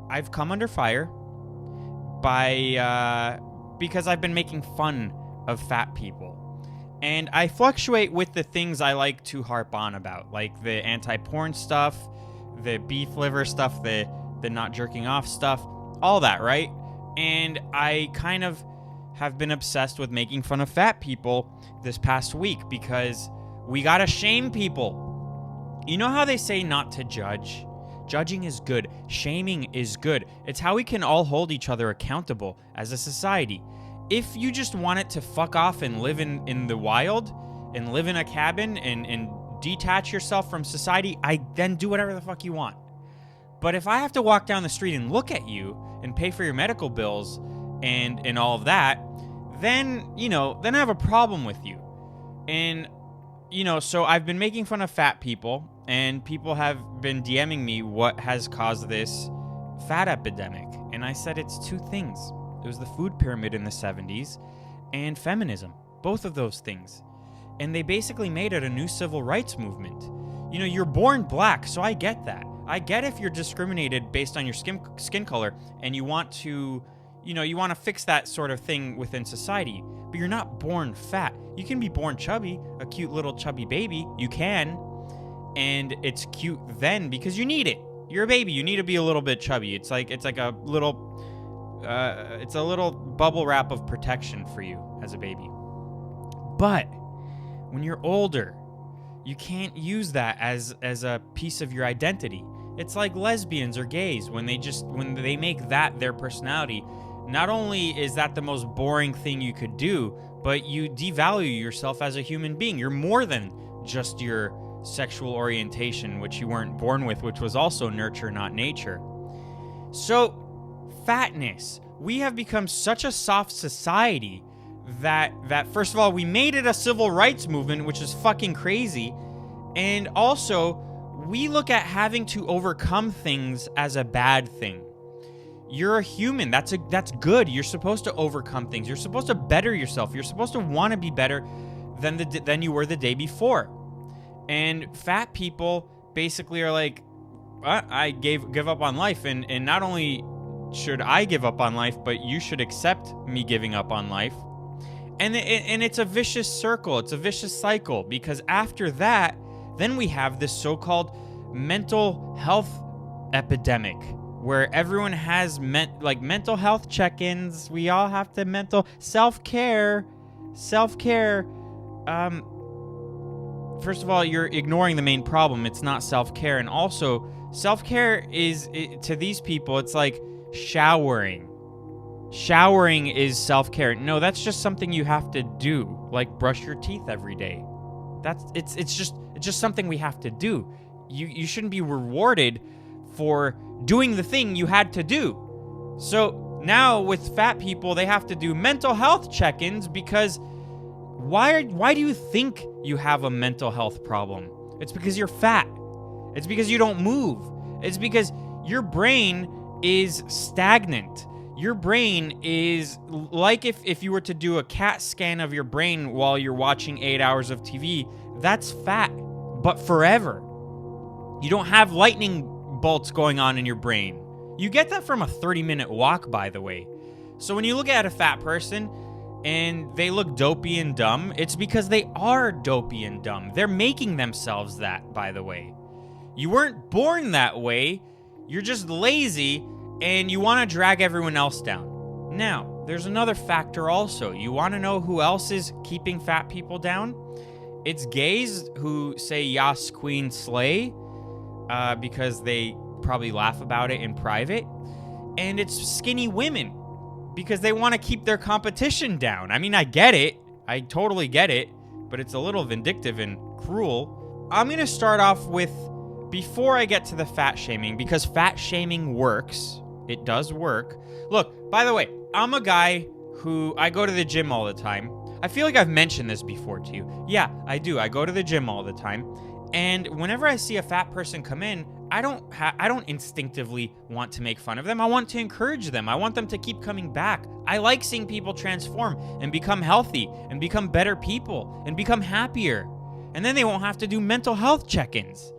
I've come under fire by because I've been making fun of fat people. And I fluctuate with the things I like to harp on about, like the anti-porn stuff, the beef liver stuff, the not jerking off stuff, all that, right? And I kind of have been obsessed with making fun of fat people this past week because we gotta shame people. You know how they say not to judge? Judging is good. Shaming is good. It's how we can all hold each other accountable as a society. If you just want it to fuck off and live in the wild and live in a cabin and detach yourself from society, I then do whatever the fuck you want. But if I have to walk down the street and look at you and pay for your medical bills and all of that, then I have a problem with you. And so I've been making fun of fat people, and people have been DMing me what has caused this fat epidemic. And I said it's two things. It was the food pyramid in the 70s and feminism, both of those things. And they basically made it a new civil rights movement. You're born black, so I get that. I get if you're discriminated based on your skin color and you want to, you want to fix that sort of thing within society. But you're not born fat. You can be born chubby, a cute little chubby baby. You can. And it's cute then because you need it. You're a baby. You need to be a little bit chubby. It's like a little, it's a little bubble wrap of protection for you as a baby. But when you're older, you can't use that as a piece of your identity. It's like lesbians or gays when they make that their personality. Not only is that the most boring thing you could do, but you devalue yourself as a human being. You're more than just your sexual orientation, which you weren't born with, which was also nurture, not nature. So, fatness. We have become such a soft society that first of all, we made it a civil rights movement, which is fucking crazy. And also, we look at having to overcome things as a bad thing. You're a human. That's good. You're supposed to overcome things. You're supposed to better yourself. You're supposed to want to be better than you were the day before. And fat people basically are like, I give up on life, and not only should I give up on life, but you should accept me giving up on life. And it's a vicious circle. It's a vicious cycle, because after that, then we have this so-called mental health epidemic where everyone has mental health check-ins. We all have to mental self-care. First of all, you're ignoring the main problem. It's not self-care. And also, self-care to these people, it's like showering. Showering is self-care. No, that's just something you have to do, like brush your teeth every day. It's just something we have to do. You shouldn't be rewarded for doing the thing you had to do. So now with fat people, they have to do mental health check-ins because why do you think you have a mental health problem? It's because you're fat. It's because you don't move. It's because your brain is stagnant. Your brain is like if you were to do a CAT scan of your brain while you're watching 8 hours of TV, that's fat, but forever. You don't have lightning bolts going on in your brain. You get that from a 30-minute walk, by the way. So when you look at a fat person and they look dopey and dumb, it's because they are dopey and dumb. They're making themselves that, by the way. You weren't born that way. You're just lazy and you want to drag everyone else down. Now, there's another factor also. You want to know who else is keeping fat people down? It's gays who say "Yas Queen Slay" because they probably laugh about it in private. And it's skinny women because they want to keep their competition down. I mean, I get it. I totally get it. But it's a little vindictive and cruel. I'm going to start off with, before I get to the fat shaming, because fat shaming works. It does work. Look, by the way, I'm a guy who, I go to the gym all the time. I feel like I've mentioned this before to you. Yeah, I do. I go to the gym all the time. And whenever I see a fat person come in, I don't instinctively want to make fun of them. I want to encourage them. I want them to keep coming back. I like seeing people transform and become healthy and become better people and become happier. And then they won't have to do mental health check-ins.